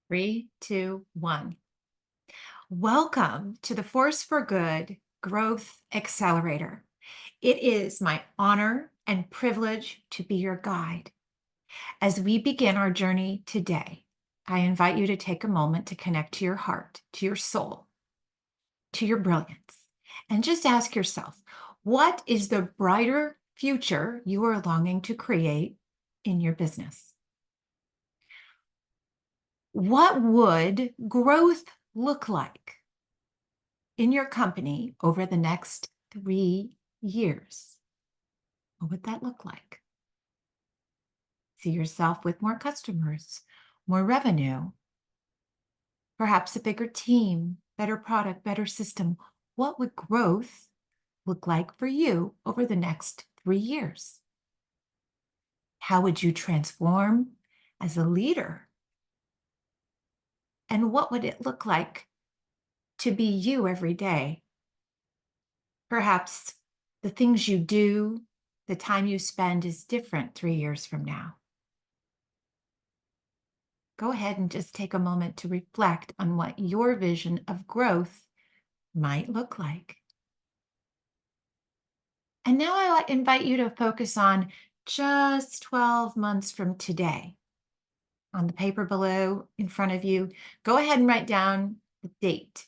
Three, two, one. Welcome to the Force for Good Growth Accelerator. It is my honor and privilege to be your guide. As we begin our journey today, I invite you to take a moment to connect to your heart, to your soul, to your brilliance, and just ask yourself, what is the brighter future you are longing to create in your business? What would growth look like in your company over the next 3 years? What would that look like? See yourself with more customers, more revenue, perhaps a bigger team, better product, better system. What would growth look like for you over the next 3 years? How would you transform as a leader? And what would it look like to be you every day? Perhaps the things you do, the time you spend is different 3 years from now. Go ahead and just take a moment to reflect on what your vision of growth might look like. And now I invite you to focus on just 12 months from today. On the paper below in front of you, go ahead and write down the date,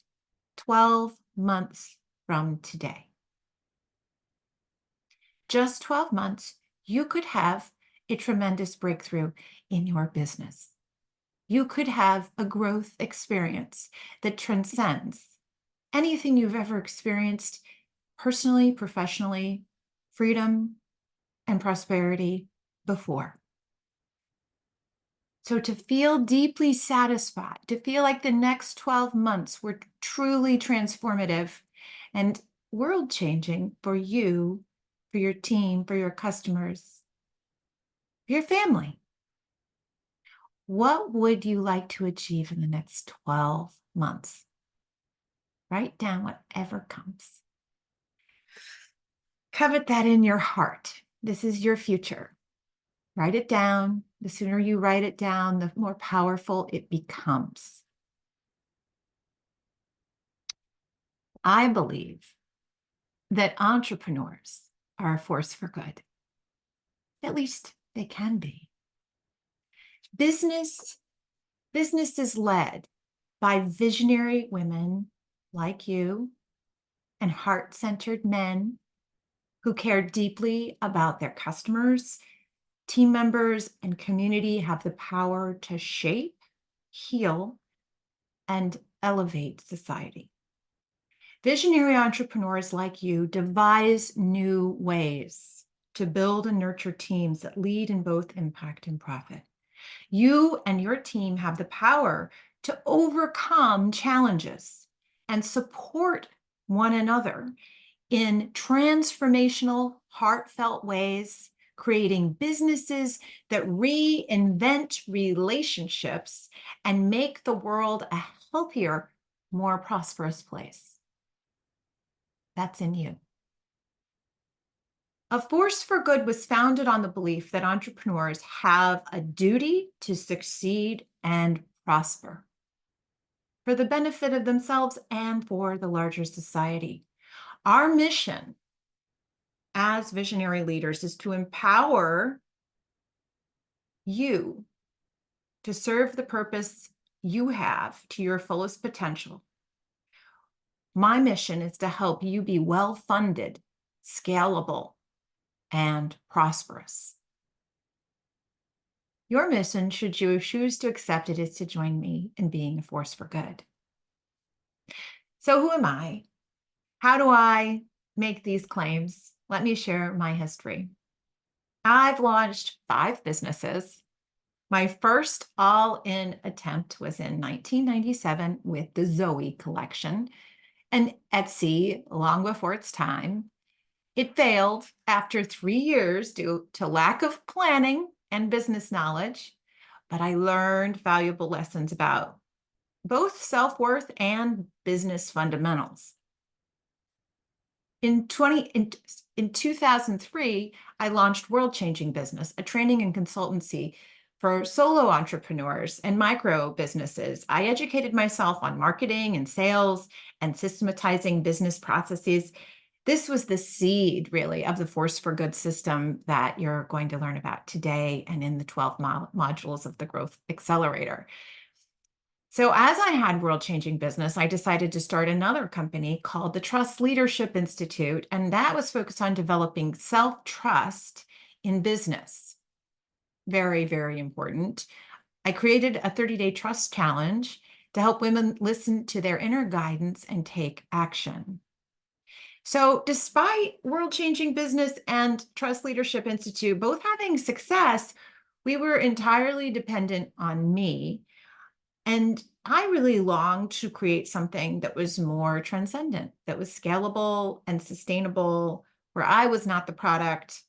12 months from today. Just 12 months, you could have a tremendous breakthrough in your business. You could have a growth experience that transcends anything you've ever experienced personally, professionally, freedom and prosperity before. So to feel deeply satisfied, to feel like the next 12 months were truly transformative and world changing for you, for your team, for your customers, for your family. What would you like to achieve in the next 12 months? Write down whatever comes. Covet that in your heart. This is your future. Write it down. The sooner you write it down, the more powerful it becomes. I believe that entrepreneurs are a force for good. At least they can be. Business is led by visionary women like you and heart-centered men who care deeply about their customers, team members, and community, have the power to shape, heal, and elevate society. Visionary entrepreneurs like you devise new ways to build and nurture teams that lead in both impact and profit. You and your team have the power to overcome challenges and support one another in transformational, heartfelt ways, creating businesses that reinvent relationships and make the world a healthier, more prosperous place. That's in you. A Force for Good was founded on the belief that entrepreneurs have a duty to succeed and prosper for the benefit of themselves and for the larger society. Our mission as visionary leaders is to empower you to serve the purpose you have to your fullest potential. My mission is to help you be well-funded, scalable, and prosperous. Your mission, should you choose to accept it, is to join me in being a force for good. So who am I? How do I make these claims? Let me share my history. I've launched 5 businesses. My first all-in attempt was in 1997 with the Zoe collection, and Etsy, long before its time. It failed after 3 years due to lack of planning and business knowledge, but I learned valuable lessons about both self-worth and business fundamentals. In 2003, I launched World Changing Business, a training and consultancy For solo entrepreneurs and micro businesses, I educated myself on marketing and sales and systematizing business processes. This was the seed, really, of the Force for Good system that you're going to learn about today and in the 12 modules of the Growth Accelerator. So, as I had world changing business, I decided to start another company called the Trust Leadership Institute, and that was focused on developing self trust in business. Very, very important. I created a 30-day trust challenge to help women listen to their inner guidance and take action. So, despite World Changing Business and Trust Leadership Institute both having success, we were entirely dependent on me. And I really longed to create something that was more transcendent, that was scalable and sustainable, where I was not the product.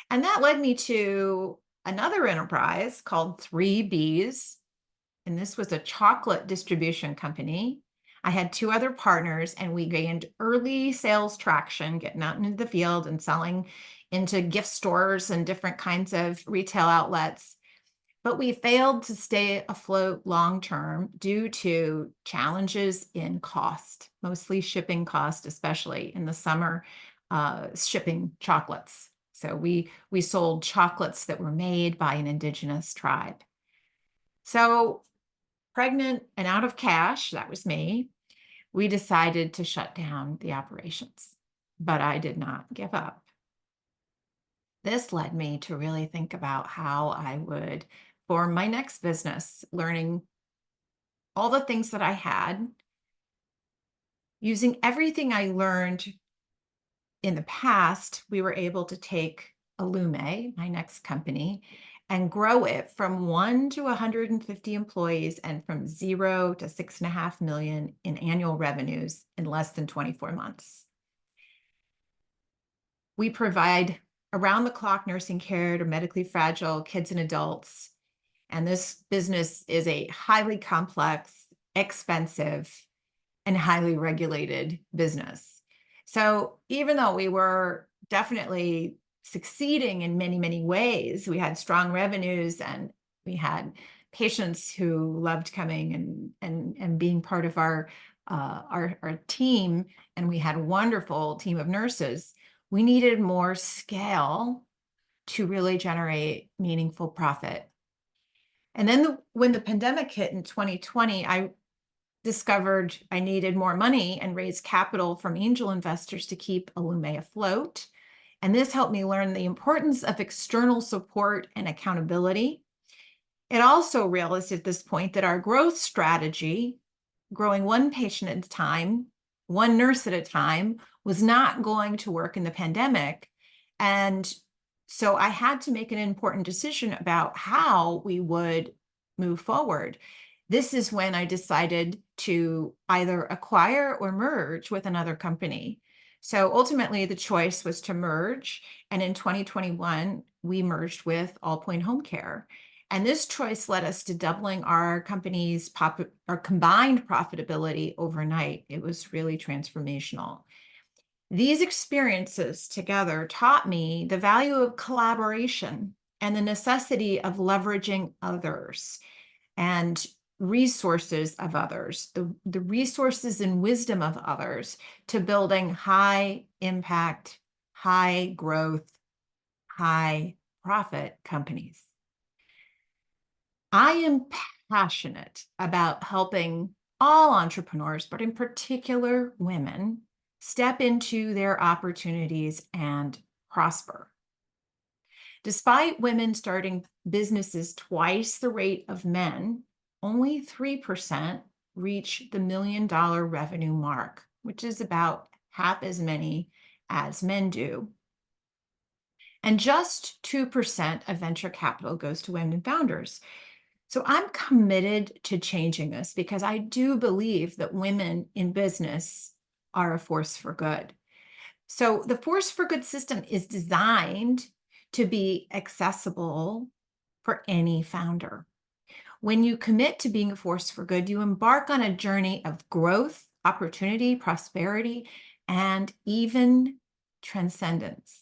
And that led me to another enterprise called 3Bs. And this was a chocolate distribution company. I had two other partners, and we gained early sales traction, getting out into the field and selling into gift stores and different kinds of retail outlets. But we failed to stay afloat long term due to challenges in cost, mostly shipping cost, especially in the summer, shipping chocolates. So we sold chocolates that were made by an indigenous tribe. So pregnant and out of cash, that was me, we decided to shut down the operations. But I did not give up. This led me to really think about how I would form my next business, learning all the things that I had, using everything I learned in the past. We were able to take Illume, my next company, and grow it from 1 to 150 employees and from 0 to 6.5 million in annual revenues in less than 24 months. We provide around the clock nursing care to medically fragile kids and adults. And this business is a highly complex, expensive, and highly regulated business. So even though we were definitely succeeding in many, many ways, we had strong revenues and we had patients who loved coming and being part of our team, and we had a wonderful team of nurses. We needed more scale to really generate meaningful profit. And then when the pandemic hit in 2020, I discovered I needed more money and raised capital from angel investors to keep Illume afloat. And this helped me learn the importance of external support and accountability. It also realized at this point that our growth strategy, growing one patient at a time, one nurse at a time, was not going to work in the pandemic. And so I had to make an important decision about how we would move forward. This is when I decided to either acquire or merge with another company. So ultimately, the choice was to merge. And in 2021, we merged with Allpoint Home Care. And this choice led us to doubling our company's our combined profitability overnight. It was really transformational. These experiences together taught me the value of collaboration and the necessity of leveraging others and resources of others, the resources and wisdom of others, to building high impact, high growth, high profit companies. I am passionate about helping all entrepreneurs, but in particular women, step into their opportunities and prosper. Despite women starting businesses twice the rate of men, only 3% reach the $1 million revenue mark, which is about half as many as men do. And just 2% of venture capital goes to women founders. So I'm committed to changing this because I do believe that women in business are a force for good. So the Force for Good system is designed to be accessible for any founder. When you commit to being a force for good, you embark on a journey of growth, opportunity, prosperity, and even transcendence.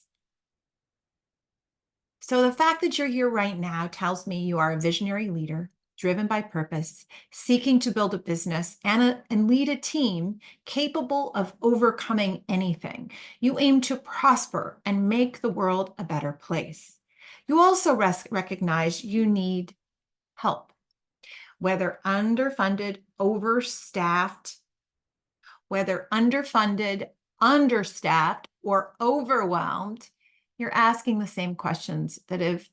So the fact that you're here right now tells me you are a visionary leader, driven by purpose, seeking to build a business and lead a team capable of overcoming anything. You aim to prosper and make the world a better place. You also recognize you need help, whether underfunded, overstaffed, whether underfunded, understaffed, or overwhelmed. You're asking the same questions that have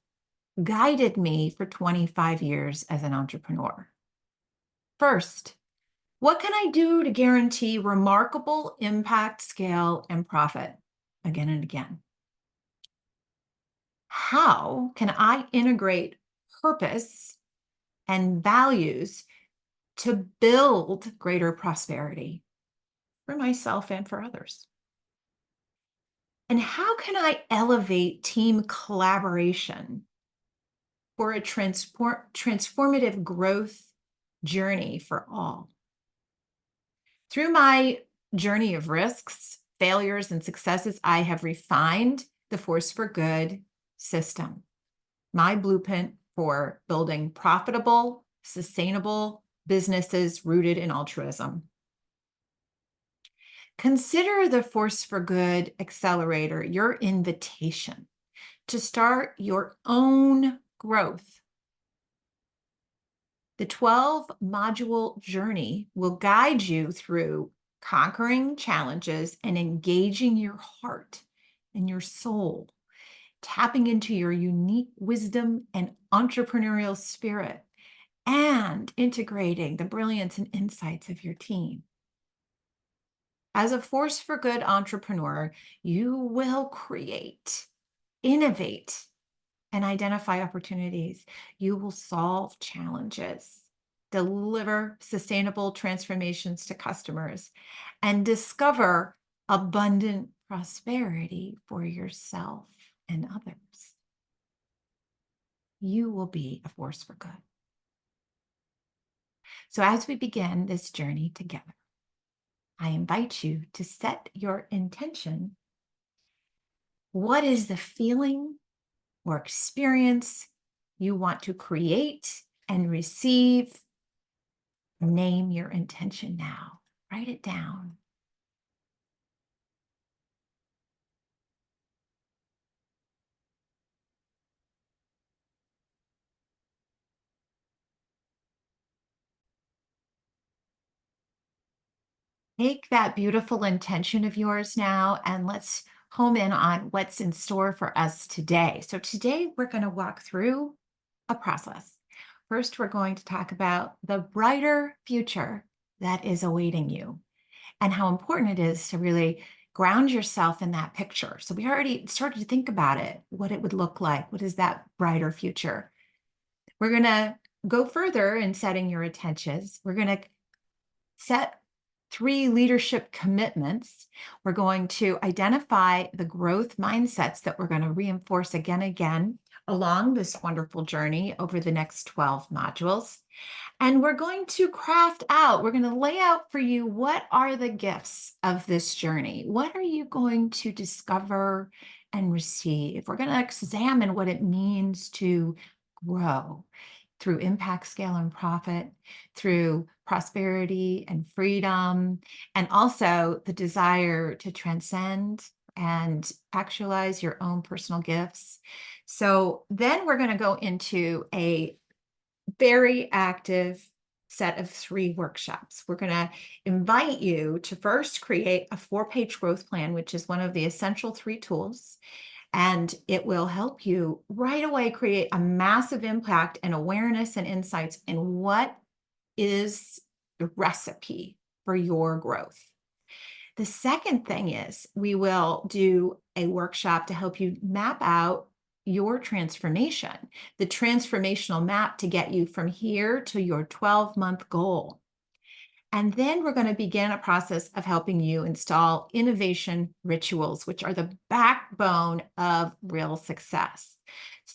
guided me for 25 years as an entrepreneur. First, what can I do to guarantee remarkable impact, scale, and profit again and again? How can I integrate purpose and values to build greater prosperity for myself and for others? And how can I elevate team collaboration for a transformative growth journey for all? Through my journey of risks, failures, and successes, I have refined the Force for Good system, my blueprint for building profitable, sustainable businesses rooted in altruism. Consider the Force for Good Accelerator your invitation to start your own growth. The 12-module journey will guide you through conquering challenges and engaging your heart and your soul, tapping into your unique wisdom and entrepreneurial spirit, and integrating the brilliance and insights of your team. As a Force for Good entrepreneur, you will create, innovate, and identify opportunities. You will solve challenges, deliver sustainable transformations to customers, and discover abundant prosperity for yourself and others. You will be a force for good. So as we begin this journey together, I invite you to set your intention. What is the feeling or experience you want to create and receive? Name your intention now. Write it down. Take that beautiful intention of yours now and let's home in on what's in store for us today. So today we're going to walk through a process. First, we're going to talk about the brighter future that is awaiting you and how important it is to really ground yourself in that picture. So we already started to think about it, what it would look like. What is that brighter future? We're going to go further in setting your intentions. We're going to set 3 leadership commitments. We're going to identify the growth mindsets that we're going to reinforce again and again along this wonderful journey over the next 12 modules. And we're going to we're going to lay out for you what are the gifts of this journey? What are you going to discover and receive? We're going to examine what it means to grow through impact, scale, and profit, through prosperity and freedom, and also the desire to transcend and actualize your own personal gifts. So then we're going to go into a very active set of 3 workshops. We're going to invite you to first create a 4-page growth plan, which is one of the essential 3 tools. And it will help you right away create a massive impact and awareness and insights in what is the recipe for your growth. The second thing is we will do a workshop to help you map out your transformation, the transformational map to get you from here to your 12-month goal. And then we're going to begin a process of helping you install innovation rituals, which are the backbone of real success.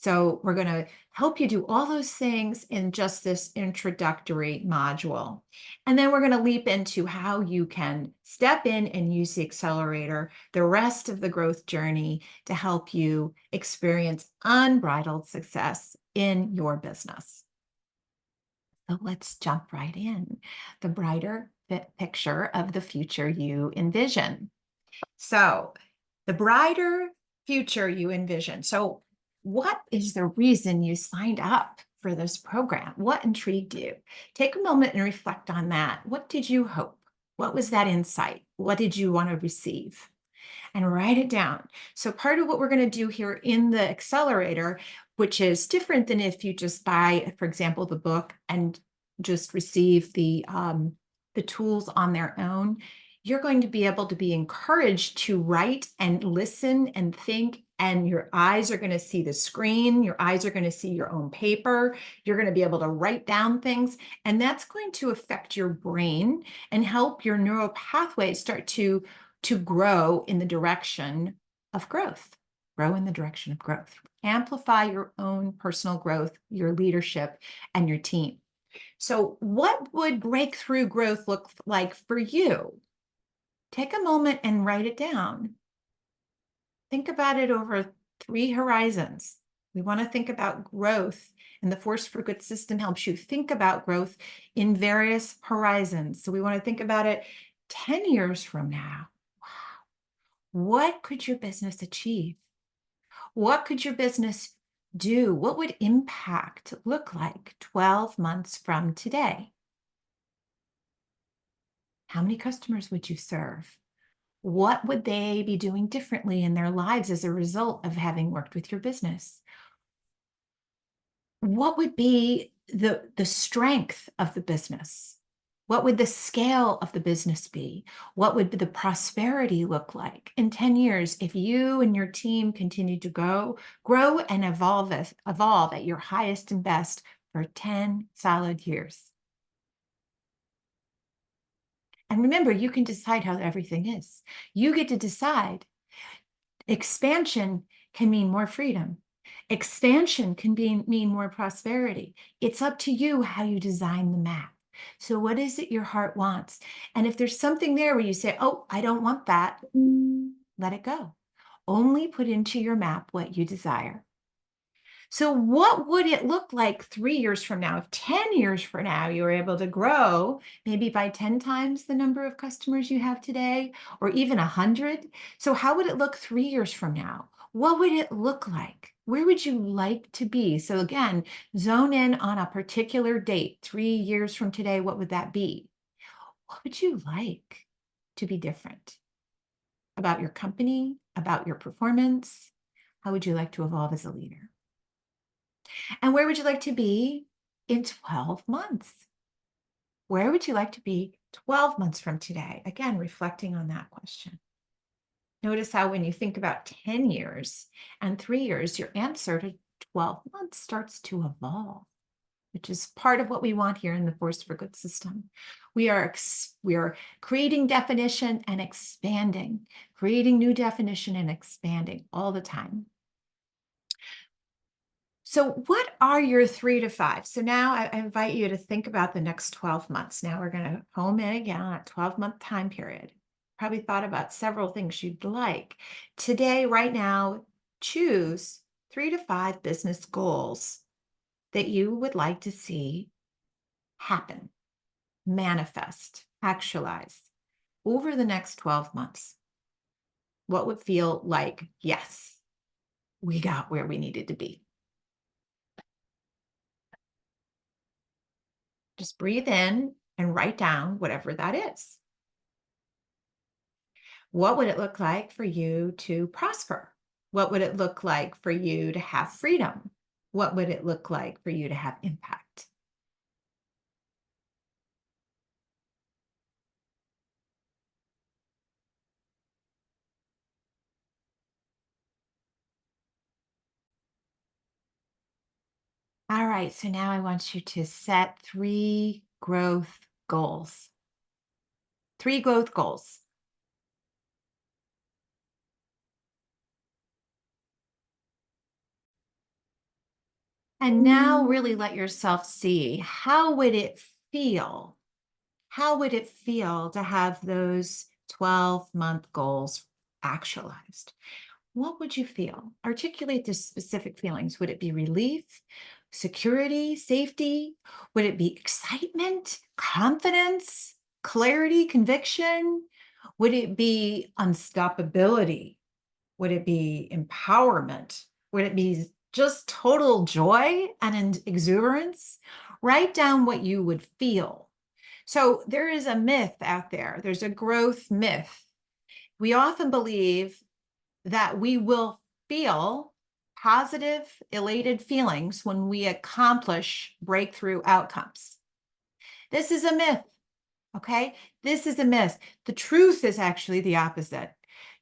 So we're going to help you do all those things in just this introductory module. And then we're going to leap into how you can step in and use the accelerator the rest of the growth journey to help you experience unbridled success in your business. So let's jump right in. The brighter picture of the future you envision. So the brighter future you envision. So what is the reason you signed up for this program? What intrigued you? Take a moment and reflect on that. What did you hope? What was that insight? What did you want to receive? And write it down. So part of what we're going to do here in the accelerator, which is different than if you just buy, for example, the book and just receive the tools on their own, you're going to be able to be encouraged to write and listen and think, and your eyes are going to see the screen. Your eyes are going to see your own paper. You're going to be able to write down things, and that's going to affect your brain and help your neural pathways start to grow in the direction of growth. Grow in the direction of growth. Amplify your own personal growth, your leadership, and your team. So what would breakthrough growth look like for you? Take a moment and write it down. Think about it over 3 horizons. We want to think about growth, and the Force for Good system helps you think about growth in various horizons. So we want to think about it 10 years from now. Wow. What could your business achieve? What could your business do? What would impact look like 12 months from today? How many customers would you serve? What would they be doing differently in their lives as a result of having worked with your business? What would be the strength of the business? What would the scale of the business be? What would the prosperity look like in 10 years if you and your team continue to grow and evolve at your highest and best for 10 solid years? And remember, you can decide how everything is. You get to decide. Expansion can mean more freedom. Expansion can mean more prosperity. It's up to you how you design the map. So what is it your heart wants? And if there's something there where you say, oh, I don't want that, let it go. Only put into your map what you desire. So what would it look like 3 years from now? If 10 years from now, you were able to grow maybe by 10 times the number of customers you have today, or even 100. So how would it look 3 years from now? What would it look like? Where would you like to be? So again, zone in on a particular date. 3 years from today, what would that be? What would you like to be different about your company, about your performance? How would you like to evolve as a leader? And where would you like to be in 12 months? Where would you like to be 12 months from today? Again, reflecting on that question. Notice how when you think about 10 years and 3 years, your answer to 12 months starts to evolve, which is part of what we want here in the Force for Good system. We are creating definition and expanding, creating new definition and expanding all the time. So what are your 3 to 5? So now I invite you to think about the next 12 months. Now we're going to home in again on a 12-month time period. Probably thought about several things you'd like. Today, right now, choose 3 to 5 business goals that you would like to see happen, manifest, actualize over the next 12 months. What would feel like, yes, we got where we needed to be? Just breathe in and write down whatever that is. What would it look like for you to prosper? What would it look like for you to have freedom? What would it look like for you to have impact? All right, so now I want you to set 3 growth goals. 3 growth goals. And now really let yourself see, how would it feel? How would it feel to have those 12-month goals actualized? What would you feel? Articulate the specific feelings. Would it be relief, security, safety? Would it be excitement, confidence, clarity, conviction? Would it be unstoppability? Would it be empowerment? Would it be just total joy and exuberance? Write down what you would feel. So there is a myth out there. There's a growth myth. We often believe that we will feel positive, elated feelings when we accomplish breakthrough outcomes. This is a myth, okay? This is a myth. The truth is actually the opposite.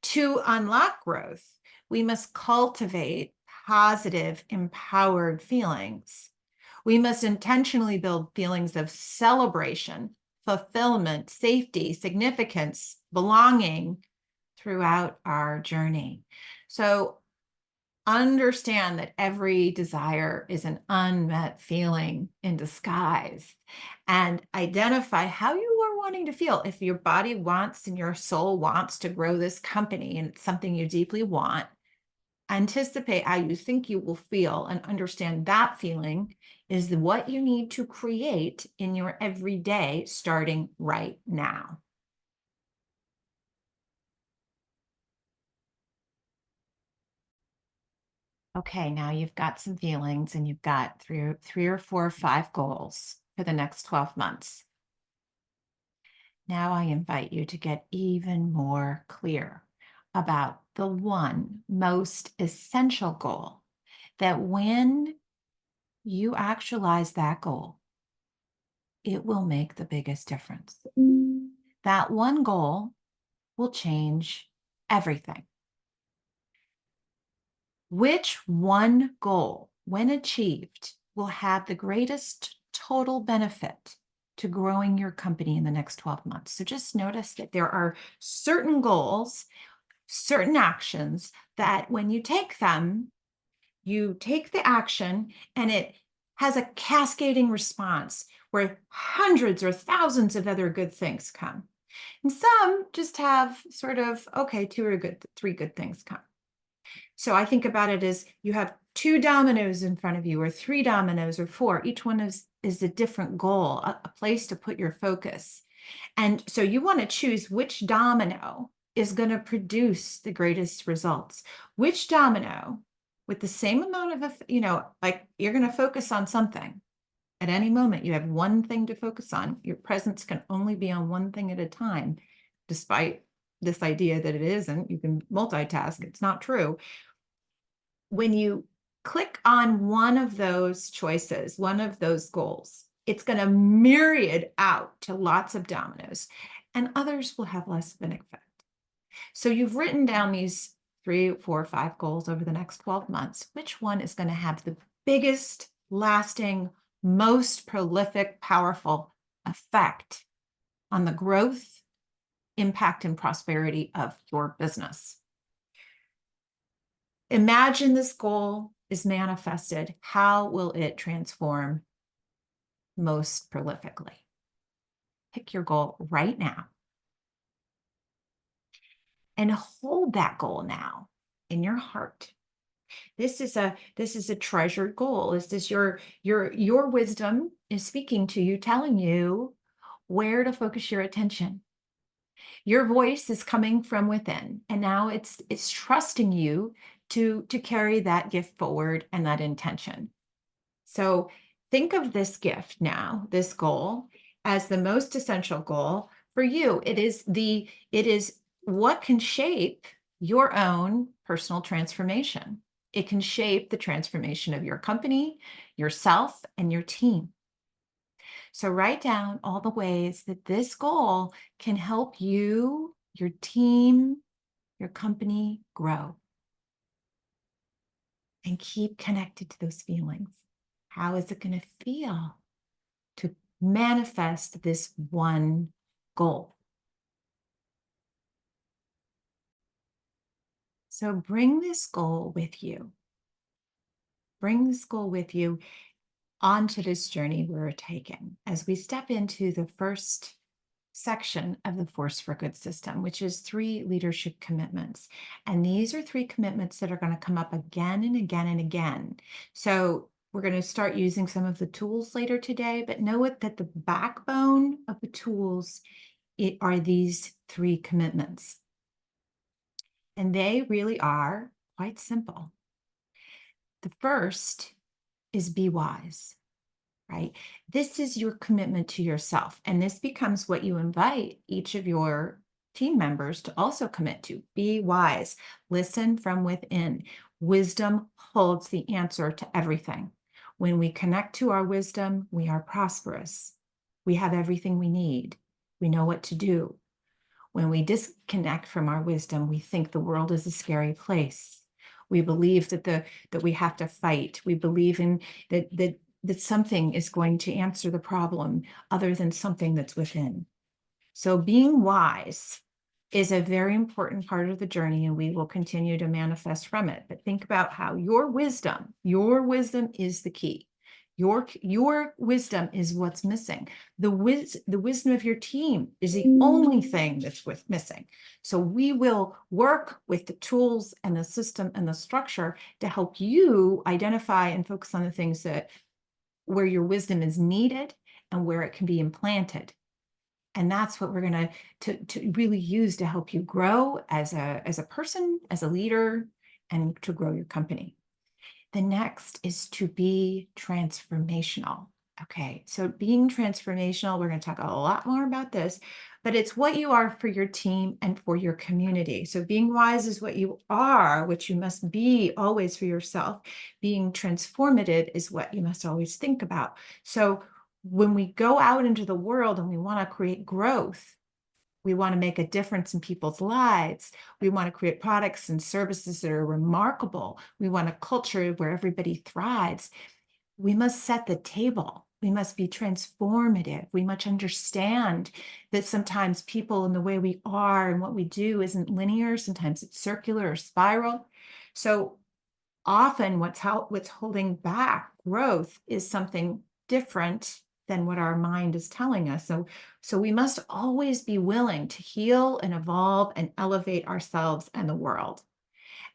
To unlock growth, we must cultivate positive, empowered feelings. We must intentionally build feelings of celebration, fulfillment, safety, significance, belonging throughout our journey. So understand that every desire is an unmet feeling in disguise, and identify how you are wanting to feel. If your body wants and your soul wants to grow this company and it's something you deeply want, anticipate how you think you will feel and understand that feeling is what you need to create in your everyday starting right now. Okay, now you've got some feelings and you've got three or four or five goals for the next 12 months. Now I invite you to get even more clear about the one most essential goal that when you actualize that goal, it will make the biggest difference. That one goal will change everything. Which one goal, when achieved, will have the greatest total benefit to growing your company in the next 12 months? So just notice that there are certain goals, certain actions that when you take them, you take the action and it has a cascading response where hundreds or thousands of other good things come. And some just have sort of, okay, three good things come. So I think about it as you have two dominoes in front of you, or three dominoes, or four. Each one is a different goal, a place to put your focus. And so you want to choose which domino is going to produce the greatest results. Which domino, with the same amount of, like you're going to focus on something. At any moment, you have one thing to focus on. Your presence can only be on one thing at a time, despite this idea that it isn't. You can multitask. It's not true. When you click on one of those choices, one of those goals, it's going to myriad out to lots of dominoes, and others will have less of an effect. So you've written down these 3, 4, 5 goals over the next 12 months. Which one is going to have the biggest, lasting, most prolific, powerful effect on the growth, impact, and prosperity of your business? Imagine this goal is manifested. How will it transform most prolifically? Pick your goal right now and hold that goal now in your heart. This is a treasured goal. This is your wisdom is speaking to you, telling you where to focus your attention. Your voice is coming from within, and now it's trusting you to carry that gift forward and that intention. So think of this gift now, this goal, as the most essential goal for you. It is what can shape your own personal transformation. It can shape the transformation of your company, yourself, and your team. So write down all the ways that this goal can help you, your team, your company grow. And keep connected to those feelings. How is it going to feel to manifest this one goal? So bring this goal with you bring the school with you onto this journey we're taking as we step into the first section of the Force for Good system, which is 3 leadership commitments. And these are 3 commitments that are going to come up again and again and again. So we're going to start using some of the tools later today, but know it that the backbone of the tools are these 3 commitments. And they really are quite simple. The first is be wise. Right? This is your commitment to yourself. And this becomes what you invite each of your team members to also commit to. Be wise, listen from within. Wisdom holds the answer to everything. When we connect to our wisdom, we are prosperous. We have everything we need. We know what to do. When we disconnect from our wisdom, we think the world is a scary place. We believe that we have to fight. We believe in that something is going to answer the problem other than something that's within. So being wise is a very important part of the journey, and we will continue to manifest from it. But think about how your wisdom is the key. Your wisdom is what's missing. The wisdom of your team is the only thing that's missing. So we will work with the tools and the system and the structure to help you identify and focus on the things where your wisdom is needed and where it can be implanted. And that's what we're going to really use to help you grow as a person, as a leader, and to grow your company. The next is to be transformational. Okay, so being transformational, we're going to talk a lot more about this, but it's what you are for your team and for your community. So being wise is what you are, which you must be always for yourself. Being transformative is what you must always think about. So when we go out into the world and we want to create growth, we want to make a difference in people's lives. We want to create products and services that are remarkable. We want a culture where everybody thrives. We must set the table. We must be transformative. We must understand that sometimes people and the way we are and what we do isn't linear. Sometimes it's circular or spiral. So often what's holding back growth is something different than what our mind is telling us. So we must always be willing to heal and evolve and elevate ourselves and the world.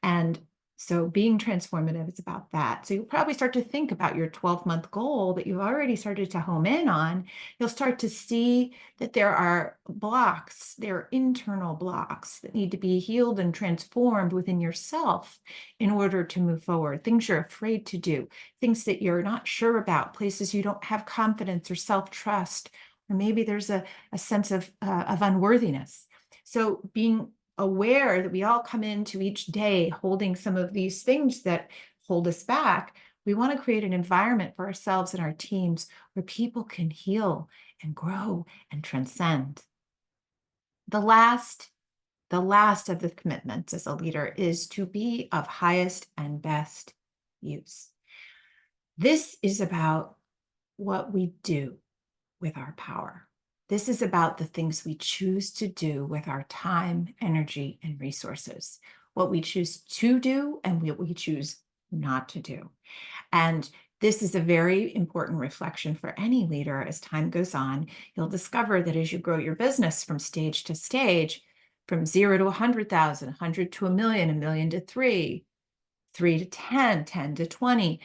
And so being transformative is about that. So you'll probably start to think about your 12-month goal that you've already started to home in on. You'll start to see that there are blocks, there are internal blocks that need to be healed and transformed within yourself in order to move forward. Things you're afraid to do, things that you're not sure about, places you don't have confidence or self-trust, or maybe there's a sense of unworthiness. So being aware that we all come into each day holding some of these things that hold us back, we want to create an environment for ourselves and our teams where people can heal and grow and transcend. The last of the commitments as a leader is to be of highest and best use. This is about what we do with our power. This is about the things we choose to do with our time, energy, and resources, what we choose to do and what we choose not to do. And this is a very important reflection for any leader. As time goes on, you'll discover that as you grow your business from stage to stage, from 0 to 100,000, 100 to 1 million, 1 million to 3, 3 to 10, 10 to 20,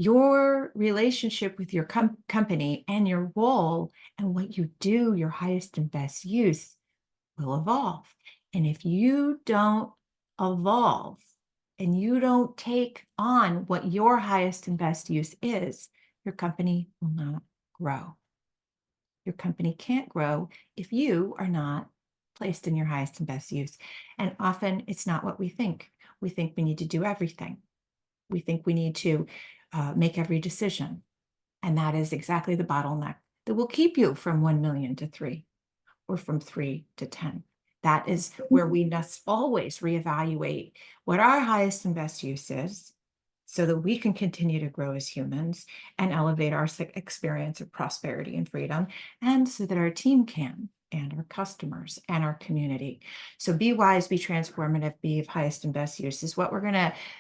your relationship with your company and your role and what you do, your highest and best use, will evolve. And if you don't evolve and you don't take on what your highest and best use is, your company will not grow. Your company can't grow if you are not placed in your highest and best use. And often it's not what we think. We think we need to do everything. We think we need to make every decision. And that is exactly the bottleneck that will keep you from 1 million to 3 or from 3 to 10. That is where we must always reevaluate what our highest and best use is so that we can continue to grow as humans and elevate our experience of prosperity and freedom, and so that our team can. and our customers and our community. So be wise, be transformative, be of highest and best use is what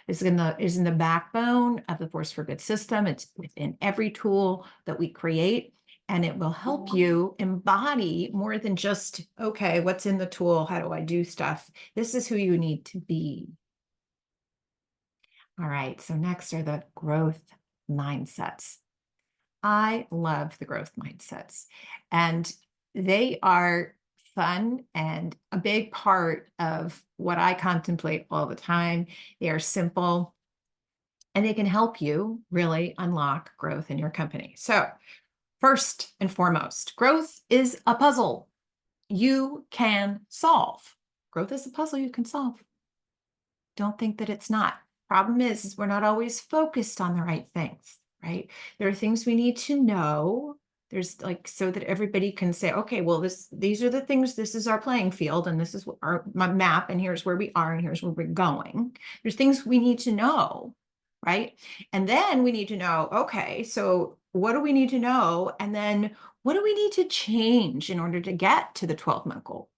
is in the backbone of the Force for Good system. It's within every tool that we create, and it will help you embody more than just, okay, what's in the tool? How do I do stuff? This is who you need to be. All right, so next are the growth mindsets. I love the growth mindsets, and they are fun and a big part of what I contemplate all the time. They are simple and they can help you really unlock growth in your company. So, first and foremost, growth is a puzzle you can solve. Growth is a puzzle you can solve. Don't think that it's not. Problem is we're not always focused on the right things, right? There are things we need to know. There's like, so that everybody can say, okay, well, these are the things, this is our playing field, and this is my map, and here's where we are, and here's where we're going. There's things we need to know, right? And then we need to know, okay, so what do we need to know? And then what do we need to change in order to get to the 12-month goal?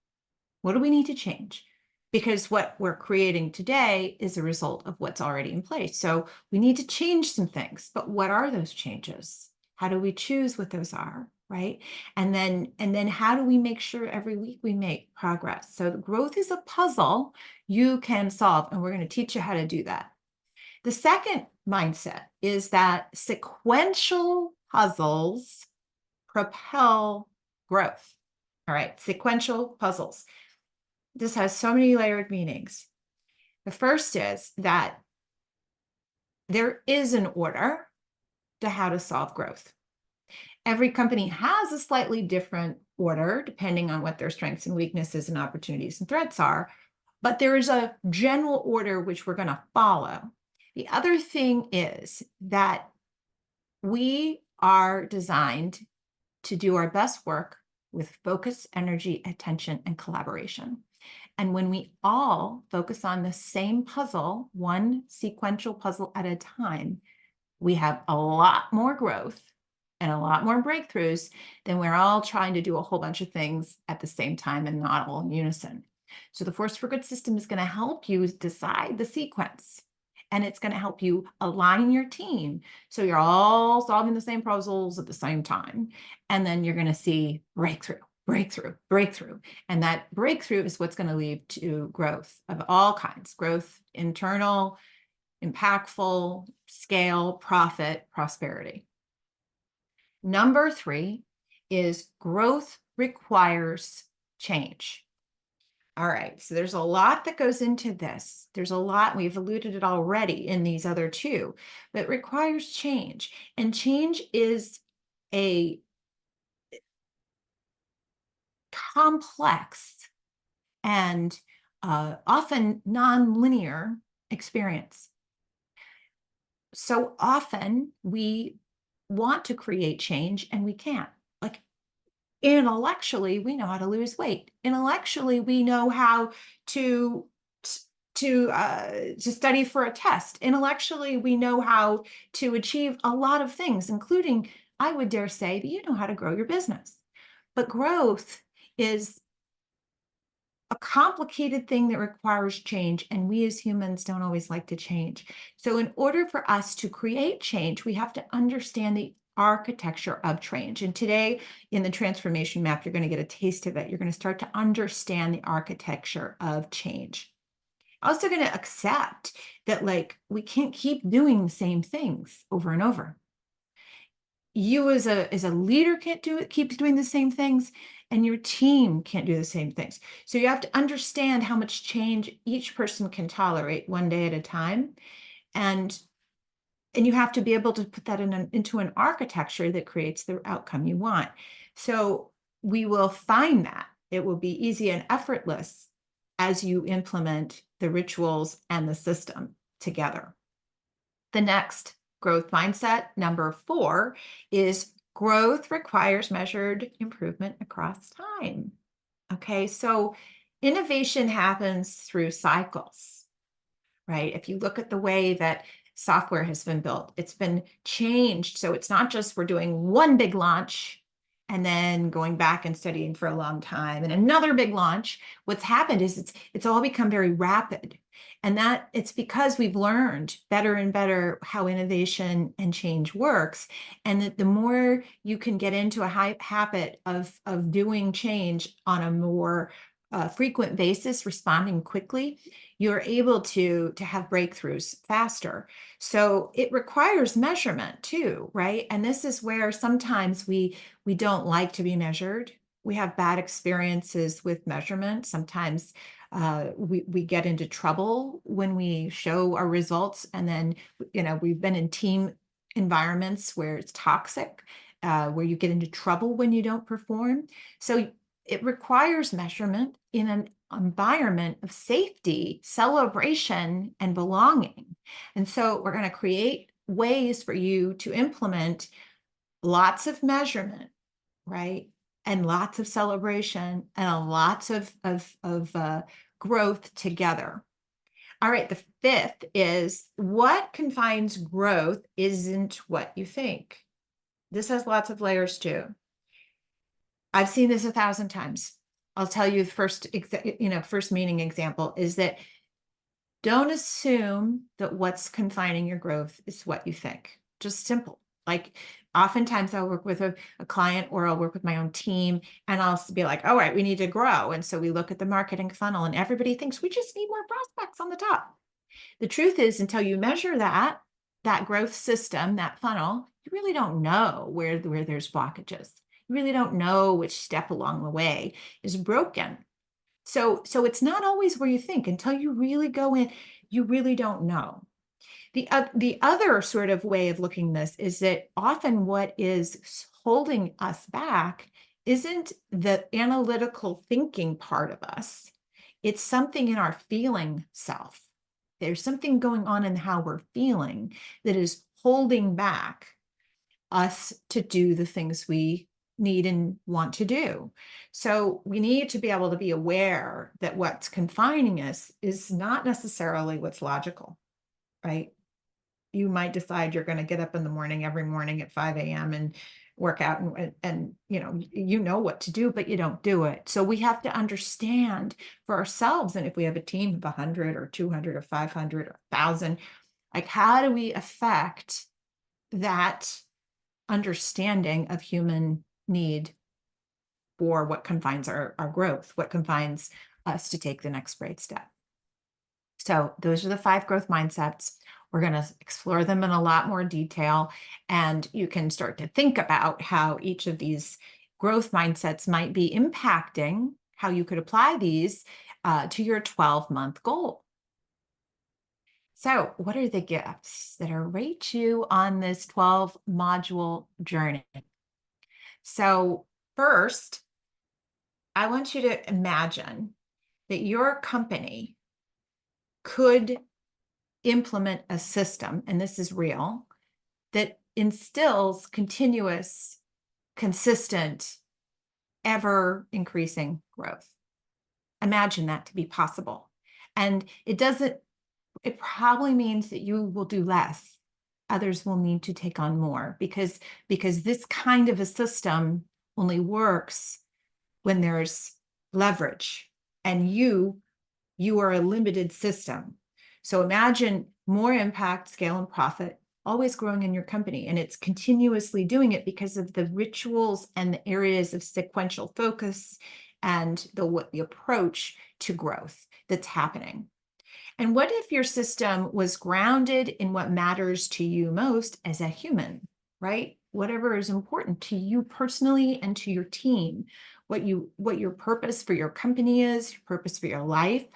What do we need to change? Because what we're creating today is a result of what's already in place. So we need to change some things, but what are those changes? How do we choose what those are, right? And then how do we make sure every week we make progress? So the growth is a puzzle you can solve, and we're going to teach you how to do that. The second mindset is that sequential puzzles propel growth. All right, sequential puzzles. This has so many layered meanings. The first is that there is an order to how to solve growth. Every company has a slightly different order depending on what their strengths and weaknesses and opportunities and threats are, but there is a general order which we're going to follow. The other thing is that we are designed to do our best work with focus, energy, attention, and collaboration. And when we all focus on the same puzzle, one sequential puzzle at a time, we have a lot more growth and a lot more breakthroughs than we're all trying to do a whole bunch of things at the same time and not all in unison. So the Force for Good system is going to help you decide the sequence, and it's going to help you align your team so you're all solving the same puzzles at the same time. And then you're going to see breakthrough. Breakthrough. And that breakthrough is what's going to lead to growth of all kinds, growth, internal, impactful, scale, profit, prosperity. Number 3 is growth requires change. All right, so there's a lot that goes into this. There's a lot, we've alluded it already in these other two, but it requires change. And change is a complex and often non-linear experience. So often we want to create change and we can't. Like intellectually, we know how to lose weight. Intellectually, we know how to study for a test. Intellectually, we know how to achieve a lot of things, including, I would dare say, that you know how to grow your business. But growth is a complicated thing that requires change, and we as humans don't always like to change. So in order for us to create change, we have to understand the architecture of change. And today in the transformation map, you're going to get a taste of it. You're going to start to understand the architecture of change. Also going to accept that like we can't keep doing the same things over and over. You as a leader can't keep doing the same things, and your team can't do the same things. So you have to understand how much change each person can tolerate one day at a time. And you have to be able to put that into an architecture that creates the outcome you want. So we will find that it will be easy and effortless as you implement the rituals and the system together. The next growth mindset, number 4, is growth requires measured improvement across time. Okay, so innovation happens through cycles, right? If you look at the way that software has been built, it's been changed. So it's not just we're doing one big launch and then going back and studying for a long time and another big launch. What's happened is it's all become very rapid. And that it's because we've learned better and better how innovation and change works. And that the more you can get into a habit of doing change on a more frequent basis, responding quickly, you're able to have breakthroughs faster. So it requires measurement too, right? And this is where sometimes we don't like to be measured. We have bad experiences with measurement. Sometimes we get into trouble when we show our results, and then we've been in team environments where it's toxic, where you get into trouble when you don't perform. So it requires measurement in an environment of safety, celebration, and belonging. And so we're going to create ways for you to implement lots of measurement, right? And lots of celebration and lots of growth together. All right, the fifth is what confines growth isn't what you think. This has lots of layers too. I've seen this 1,000 times. I'll tell you the first meaning example is that don't assume that what's confining your growth is what you think. Just simple. Like oftentimes I'll work with a client, or I'll work with my own team, and I'll be like, all right, we need to grow. And so we look at the marketing funnel and everybody thinks we just need more prospects on the top. The truth is, until you measure that growth system, that funnel, you really don't know where there's blockages. You really don't know which step along the way is broken. So it's not always where you think. Until you really go in, you really don't know. The other sort of way of looking this is that often what is holding us back isn't the analytical thinking part of us. It's something in our feeling self. There's something going on in how we're feeling that is holding back us to do the things we need and want to do. So we need to be able to be aware that what's confining us is not necessarily what's logical, right? You might decide you're going to get up in the morning every morning at 5 a.m. and work out and you know what to do, but you don't do it. So we have to understand for ourselves. And if we have a team of 100 or 200 or 500 or 1,000, like how do we affect that understanding of human need for what confines our growth, what confines us to take the next great step? So those are the 5 growth mindsets. We're going to explore them in a lot more detail, and you can start to think about how each of these growth mindsets might be impacting how you could apply these to your 12-month goal. So what are the gifts that await you on this 12-module journey? So first, I want you to imagine that your company could implement a system, and this is real, that instills continuous, consistent, ever increasing growth. Imagine that to be possible. And it probably means that you will do less. Others will need to take on more because this kind of a system only works when there's leverage, and you are a limited system. So imagine more impact, scale, and profit always growing in your company. And it's continuously doing it because of the rituals and the areas of sequential focus and the approach to growth that's happening. And what if your system was grounded in what matters to you most as a human, right? Whatever is important to you personally and to your team, what your purpose for your company is, your purpose for your life,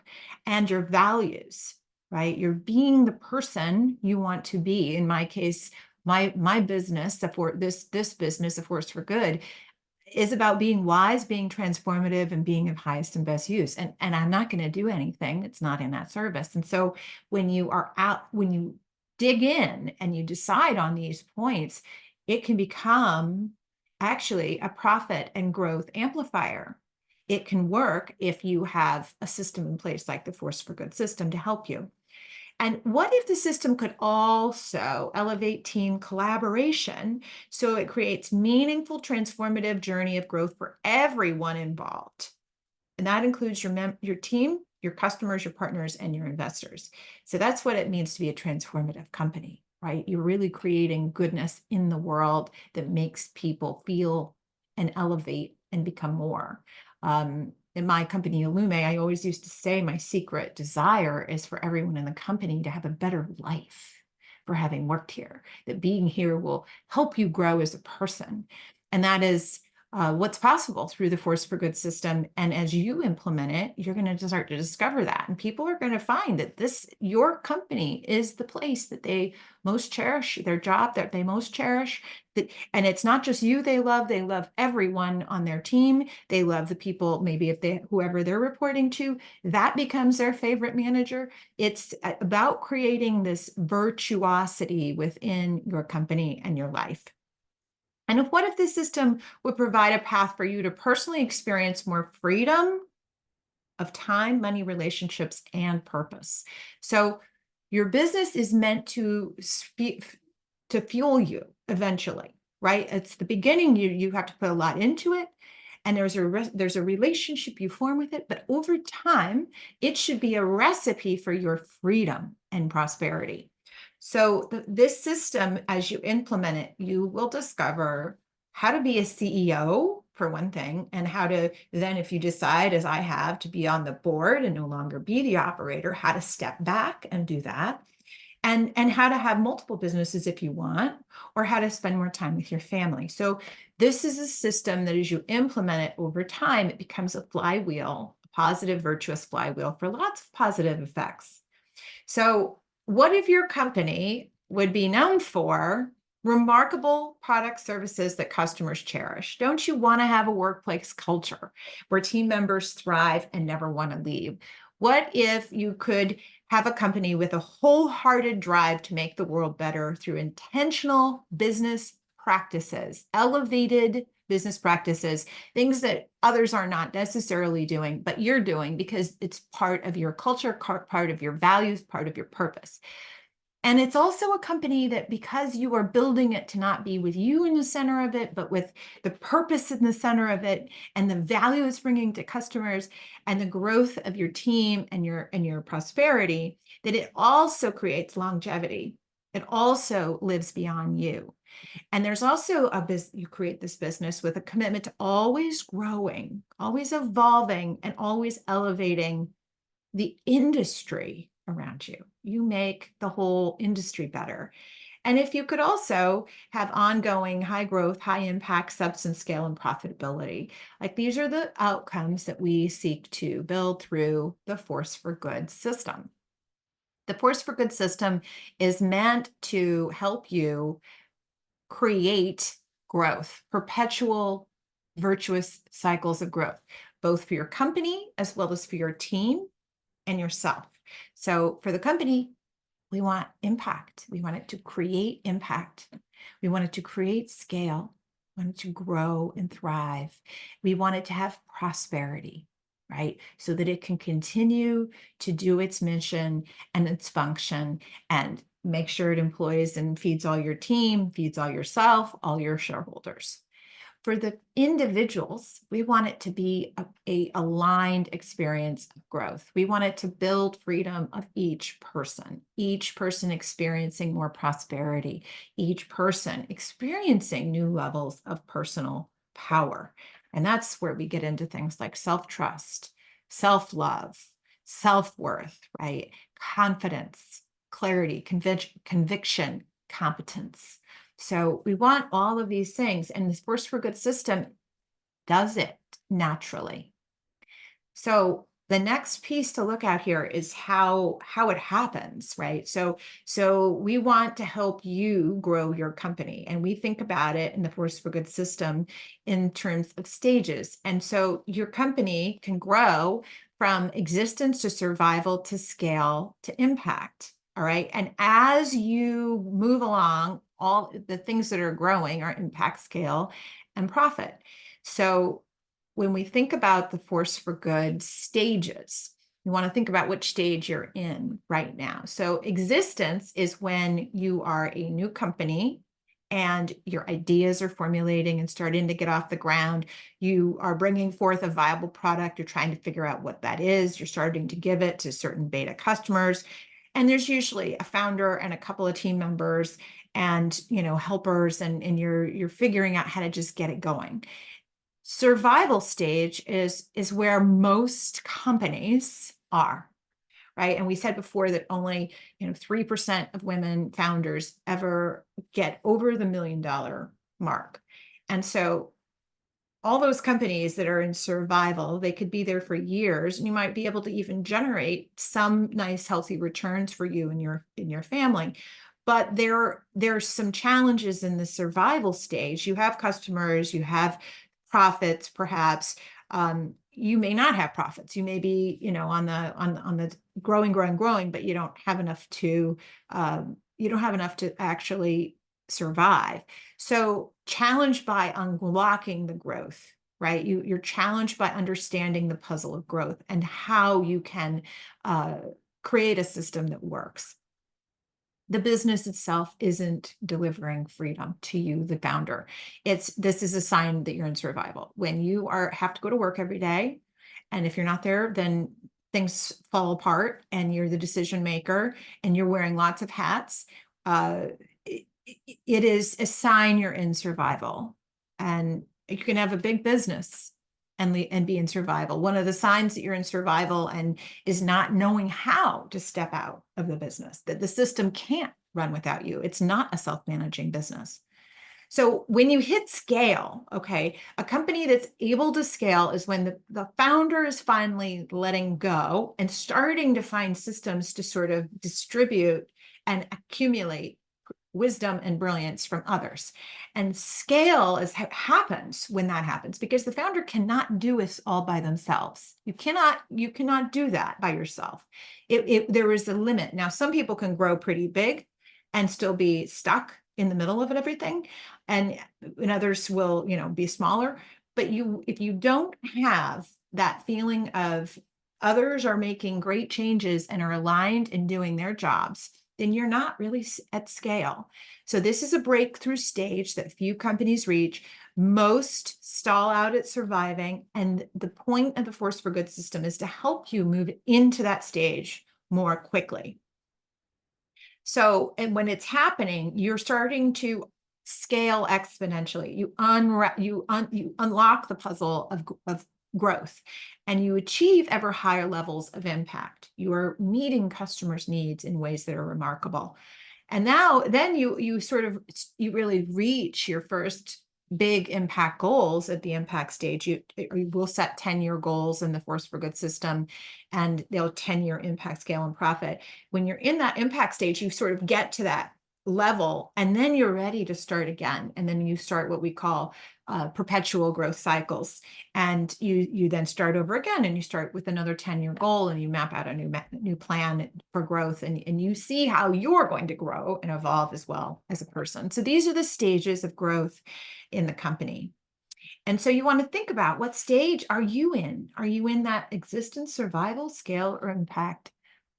and your values, right? You're being the person you want to be. In my case, my business, this business, A Force for Good, is about being wise, being transformative, and being of highest and best use. And I'm not going to do anything that's not in that service. And so when you dig in and you decide on these points, it can become actually a profit and growth amplifier. It can work if you have a system in place like the Force for Good system to help you. And what if the system could also elevate team collaboration so it creates meaningful, transformative journey of growth for everyone involved? And that includes your team, your customers, your partners, and your investors. So that's what it means to be a transformative company, right? You're really creating goodness in the world that makes people feel and elevate and become more. In my company, Illume, I always used to say my secret desire is for everyone in the company to have a better life for having worked here, that being here will help you grow as a person. And that is what's possible through the Force for Good system. And as you implement it, you're going to start to discover that. And people are going to find that your company is the place that they most cherish, their job that they most cherish. And it's not just you they love everyone on their team. They love the people, maybe whoever they're reporting to, that becomes their favorite manager. It's about creating this virtuosity within your company and your life. And what if this system would provide a path for you to personally experience more freedom of time, money, relationships, and purpose? So your business is meant to fuel you eventually, right? It's the beginning. You have to put a lot into it, and there's a relationship you form with it. But over time, it should be a recipe for your freedom and prosperity. So this system, as you implement it, you will discover how to be a CEO for one thing, and how to then, if you decide, as I have, to be on the board and no longer be the operator, how to step back and do that. And how to have multiple businesses if you want, or how to spend more time with your family. So this is a system that as you implement it over time, it becomes a flywheel, a positive, virtuous flywheel for lots of positive effects. So what if your company would be known for remarkable product services that customers cherish? Don't you want to have a workplace culture where team members thrive and never want to leave? What if you could have a company with a wholehearted drive to make the world better through intentional business practices, elevated business practices, things that others are not necessarily doing, but you're doing because it's part of your culture, part of your values, part of your purpose. And it's also a company that, because you are building it to not be with you in the center of it, but with the purpose in the center of it, and the value it's bringing to customers, and the growth of your team and your prosperity, that it also creates longevity. It also lives beyond you. And there's also you create this business with a commitment to always growing, always evolving, and always elevating the industry around you. You make the whole industry better. And if you could also have ongoing high growth, high impact, substance, scale, and profitability, like these are the outcomes that we seek to build through the Force for Good system. The Force for Good system is meant to help you create growth, perpetual virtuous cycles of growth, both for your company as well as for your team and yourself. So for the company, we want impact. We want it to create impact. We want it to create scale. We want it to grow and thrive. We want it to have prosperity, right? So that it can continue to do its mission and its function, and make sure it employs and feeds all your team, feeds all yourself, all your shareholders. For the individuals, we want it to be a aligned experience of growth. We want it to build freedom of each person experiencing more prosperity, each person experiencing new levels of personal power. And that's where we get into things like self-trust, self-love, self-worth, right? Confidence, clarity, conviction, competence. So we want all of these things, and this Force for Good system does it naturally. So the next piece to look at here is how it happens, right? So we want to help you grow your company, and we think about it in the Force for Good system in terms of stages. And so your company can grow from existence to survival to scale to impact. All right. And as you move along, all the things that are growing are impact, scale, and profit. So when we think about the Force for Good stages, You want to think about which stage you're in right now. So existence is when you are a new company and your ideas are formulating and starting to get off the ground. You are bringing forth a viable product. You're trying to figure out what that is. You're starting to give it to certain beta customers. And there's usually a founder and a couple of team members and helpers, and you're figuring out how to just get it going. Survival stage is where most companies are, right? And we said before that only 3% of women founders ever get over the $1 million mark. And so all those companies that are in survival, they could be there for years, and you might be able to even generate some nice healthy returns for you and your family. But there's some challenges in the survival stage. You have customers, you have profits, perhaps. You may not have profits. You may be, on the growing, but you don't have enough to actually survive. So challenged by unlocking the growth, right? You're challenged by understanding the puzzle of growth and how you can create a system that works. The business itself isn't delivering freedom to you, the founder. This is a sign that you're in survival. When you have to go to work every day, and if you're not there, then things fall apart and you're the decision maker and you're wearing lots of hats. It is a sign you're in survival. And you can have a big business and be in survival. One of the signs that you're in survival and is not knowing how to step out of the business, that the system can't run without you. It's not a self-managing business. So when you hit scale, okay, a company that's able to scale is when the founder is finally letting go and starting to find systems to sort of distribute and accumulate wisdom and brilliance from others. And scale happens when that happens, because the founder cannot do this all by themselves. You cannot do that by yourself. There is a limit. Now, some people can grow pretty big and still be stuck in the middle of everything, and others will, be smaller. But if you don't have that feeling of others are making great changes and are aligned and doing their jobs, then you're not really at scale. So this is a breakthrough stage that few companies reach. Most stall out at surviving. And the point of the Force for Good system is to help you move into that stage more quickly. So, and when it's happening, you're starting to scale exponentially. You unlock the puzzle of growth, and you achieve ever higher levels of impact. You are meeting customers' needs in ways that are remarkable. And now, then you really reach your first big impact goals at the impact stage. You will set 10-year goals in the Force for Good system, and they'll 10-year impact, scale, and profit. When you're in that impact stage, you sort of get to that level, and then you're ready to start again. And then you start what we call perpetual growth cycles. And you then start over again, and you start with another 10-year goal, and you map out a new plan for growth, and you see how you're going to grow and evolve as well as a person. So these are the stages of growth in the company. And so you want to think about, what stage are you in? Are you in that existence, survival, scale, or impact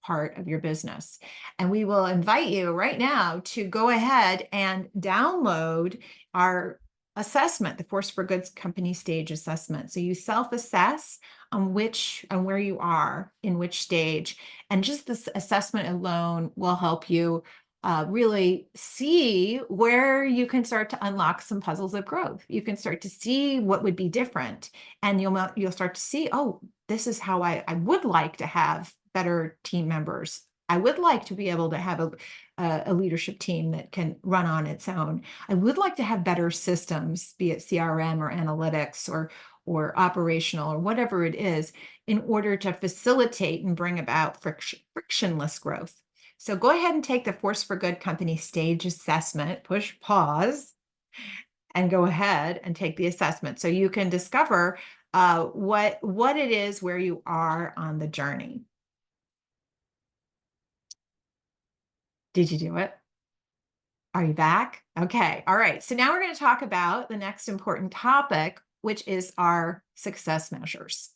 part of your business? And we will invite you right now to go ahead and download our assessment, the Force for Good company stage assessment. So you self-assess on where you are in which stage. And just this assessment alone will help you really see where you can start to unlock some puzzles of growth. You can start to see what would be different, and you'll start to see, oh, this is how I would like to have better team members. I would like to be able to have a leadership team that can run on its own. I would like to have better systems, be it CRM or analytics or operational or whatever it is, in order to facilitate and bring about frictionless growth. So go ahead and take the Force for Good company stage assessment, push pause, and go ahead and take the assessment so you can discover what it is, where you are on the journey. Did you do it? Are you back? Okay. All right. So now we're going to talk about the next important topic, which is our success measures.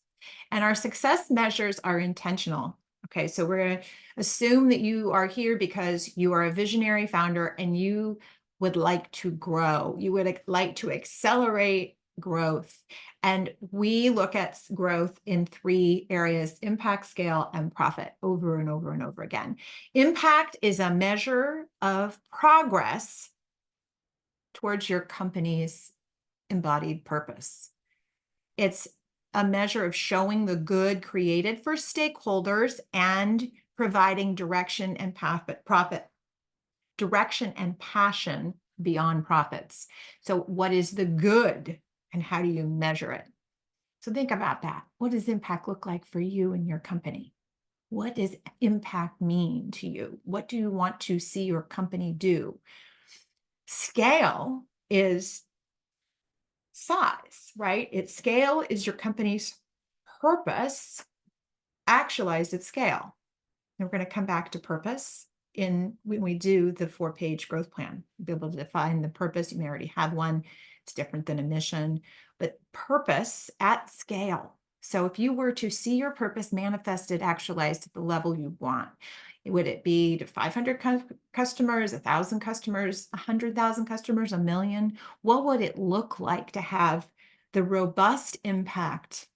And our success measures are intentional. Okay, so we're going to assume that you are here because you are a visionary founder and you would like to grow. You would like to accelerate growth. And we look at growth in three areas: impact, scale, and profit, over and over and over again. Impact is a measure of progress towards your company's embodied purpose. It's a measure of showing the good created for stakeholders and providing direction and direction and passion beyond profits. So what is the good and how do you measure it? So think about that. What does impact look like for you and your company? What does impact mean to you? What do you want to see your company do? Scale is size, right? Its scale is your company's purpose actualized at scale. And we're going to come back to purpose in when we do the 4-page growth plan. You'll be able to define the purpose. You may already have one. It's different than a mission, but purpose at scale. So if you were to see your purpose manifested, actualized at the level you want, would it be to 500 customers, 1,000 customers, 100,000 customers, a million? What would it look like to have the robust impact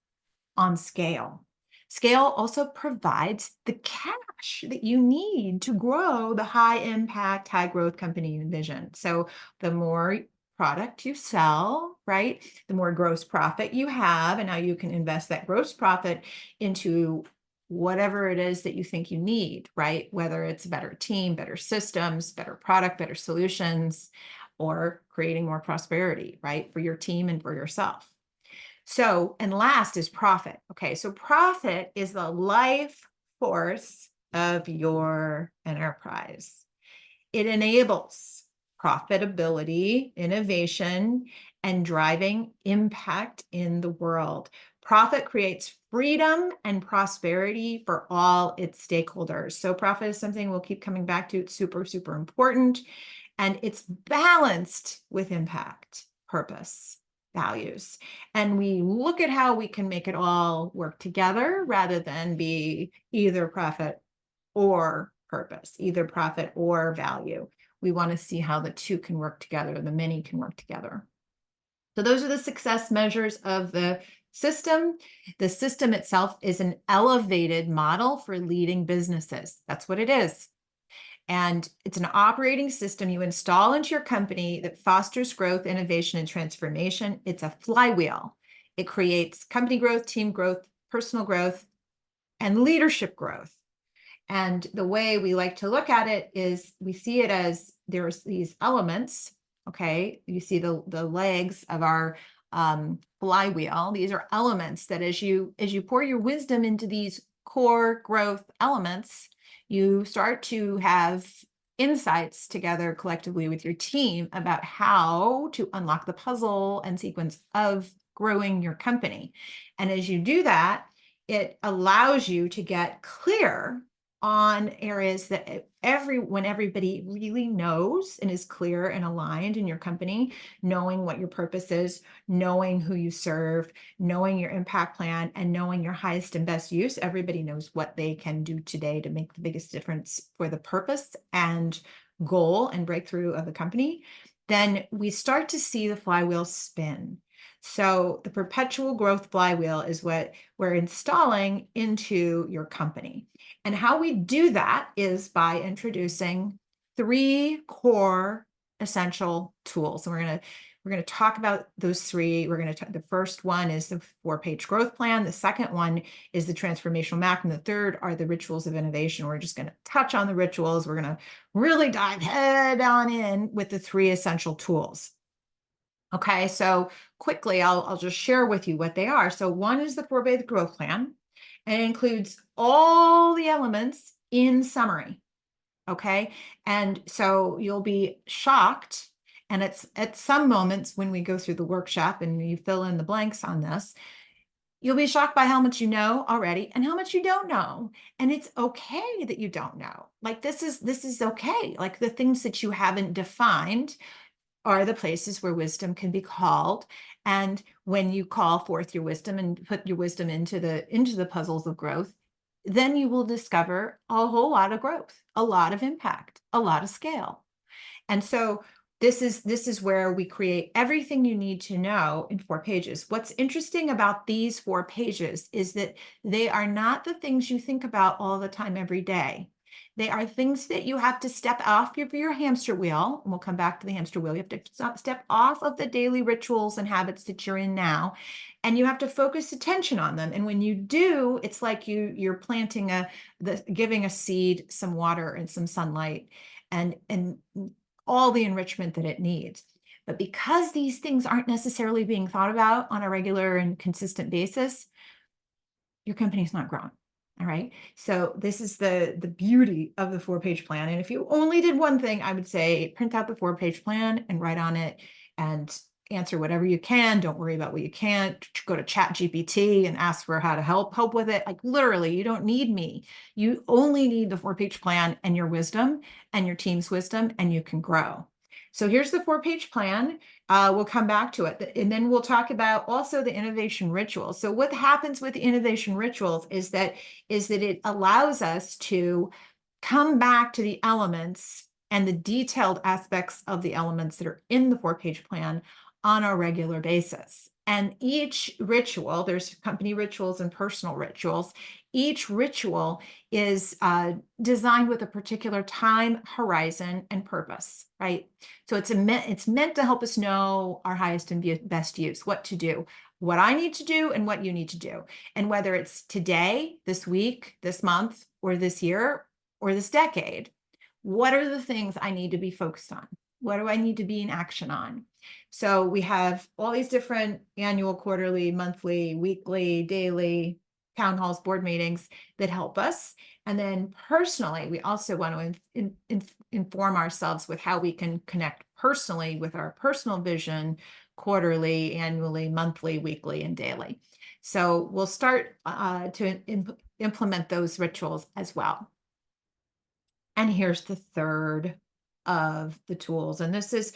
on scale? Scale also provides the cash that you need to grow the high impact, high growth company you envision. So the more product you sell, right, the more gross profit you have, and now you can invest that gross profit into whatever it is that you think you need, right? Whether it's a better team, better systems, better product, better solutions, or creating more prosperity, right, for your team and for yourself. So, and last is profit. Okay, so profit is the life force of your enterprise. It enables profitability, innovation, and driving impact in the world. Profit creates freedom and prosperity for all its stakeholders. So profit is something we'll keep coming back to. It's super, super important. And it's balanced with impact, purpose, values. And we look at how we can make it all work together rather than be either profit or purpose, either profit or value. We want to see how the two can work together, the many can work together. So those are the success measures of the system. The system itself is an elevated model for leading businesses. That's what it is. And it's an operating system you install into your company that fosters growth, innovation, and transformation. It's a flywheel. It creates company growth, team growth, personal growth, and leadership growth. And the way we like to look at it is we see it as there's these elements. Okay, you see the legs of our flywheel. These are elements that as you pour your wisdom into these core growth elements, you start to have insights together collectively with your team about how to unlock the puzzle and sequence of growing your company. And as you do that, it allows you to get clear on areas that when everybody really knows and is clear and aligned in your company, knowing what your purpose is, knowing who you serve, knowing your impact plan, and knowing your highest and best use, everybody knows what they can do today to make the biggest difference for the purpose and goal and breakthrough of the company, then we start to see the flywheel spin. So the perpetual growth flywheel is what we're installing into your company. And how we do that is by introducing 3 core essential tools. And we're going to talk about those 3. The first one is the 4-page growth plan. The second one is the transformational map. And the third are the rituals of innovation. We're just going to touch on the rituals. We're going to really dive head on in with the 3 essential tools. Okay, so quickly, I'll just share with you what they are. So one is the 4-page growth plan, and it includes all the elements in summary. Okay, and so you'll be shocked. And it's at some moments when we go through the workshop and you fill in the blanks on this, you'll be shocked by how much you know already and how much you don't know. And it's okay that you don't know. Like this is okay. Like the things that you haven't defined are the places where wisdom can be called. And when you call forth your wisdom and put your wisdom into the puzzles of growth, then you will discover a whole lot of growth, a lot of impact, a lot of scale. And so this is where we create everything you need to know in 4 pages. What's interesting about these 4 pages is that they are not the things you think about all the time every day. They are things that you have to step off your hamster wheel. And we'll come back to the hamster wheel. You have to step off of the daily rituals and habits that you're in now, and you have to focus attention on them. And when you do, it's like you're planting giving a seed some water and some sunlight, and all the enrichment that it needs. But because these things aren't necessarily being thought about on a regular and consistent basis, your company's not growing. All right. So this is the beauty of the 4-page plan. And if you only did one thing, I would say print out the 4-page plan and write on it and answer whatever you can. Don't worry about what you can't. Go to ChatGPT and ask for how to help with it. Like literally, you don't need me. You only need the 4-page plan and your wisdom and your team's wisdom, and you can grow. So here's the 4-page plan. We'll come back to it. And then we'll talk about also the innovation rituals. So what happens with the innovation rituals is that it allows us to come back to the elements and the detailed aspects of the elements that are in the 4-page plan on a regular basis. And each ritual, there's company rituals and personal rituals. Each ritual is designed with a particular time horizon and purpose, right? So it's meant to help us know our highest and best use, what to do, what I need to do and what you need to do. And whether it's today, this week, this month, or this year, or this decade, what are the things I need to be focused on? What do I need to be in action on? So we have all these different annual, quarterly, monthly, weekly, daily town halls, board meetings that help us. And then personally, we also want to inform ourselves with how we can connect personally with our personal vision quarterly, annually, monthly, weekly, and daily. So we'll start to implement those rituals as well. And here's the third of the tools. And this is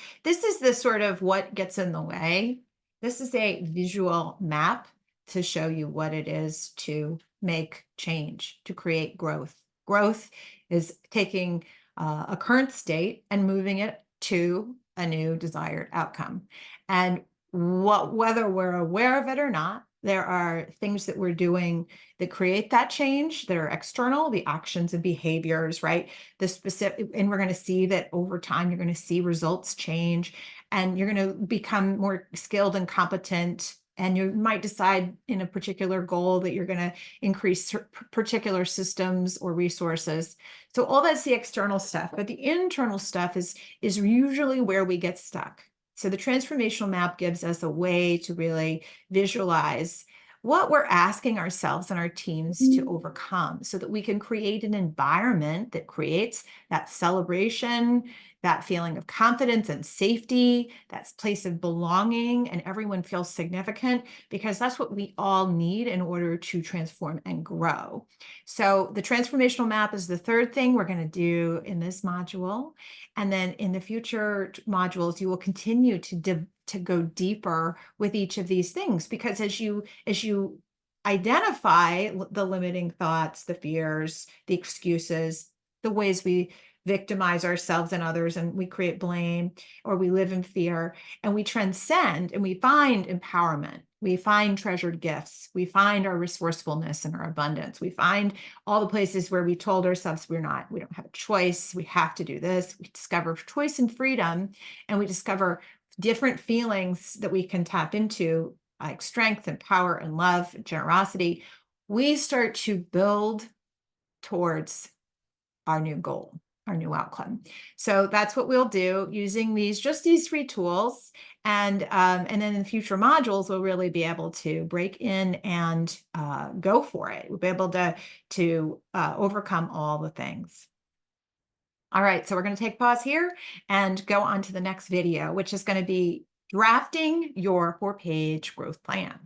the sort of what gets in the way. This is a visual map to show you what it is to make change, to create growth. Growth is taking a current state and moving it to a new desired outcome. And whether we're aware of it or not, there are things that we're doing that create that change that are external, the actions and behaviors, right? The specific, and we're going to see that over time, you're going to see results change and you're going to become more skilled and competent. And you might decide in a particular goal that you're going to increase particular systems or resources. So all that's the external stuff, but the internal stuff is usually where we get stuck. So the transformational map gives us a way to really visualize what we're asking ourselves and our teams to overcome so that we can create an environment that creates that celebration, that feeling of confidence and safety, that place of belonging, and everyone feels significant, because that's what we all need in order to transform and grow. So the transformational map is the third thing we're going to do in this module. And then in the future modules, you will continue to go deeper with each of these things, because as you identify the limiting thoughts, the fears, the excuses, the ways we victimize ourselves and others, and we create blame, or we live in fear, and we transcend and we find empowerment, we find treasured gifts, we find our resourcefulness and our abundance, we find all the places where we told ourselves we don't have a choice, we have to do this, we discover choice and freedom, and we discover different feelings that we can tap into, like strength and power and love, and generosity. We start to build towards our new goal, our new outcome. So that's what we'll do using these 3 tools. And then in future modules, we'll really be able to break in and go for it. We'll be able to overcome all the things. All right, so we're going to take pause here and go on to the next video, which is going to be drafting your 4-page growth plan.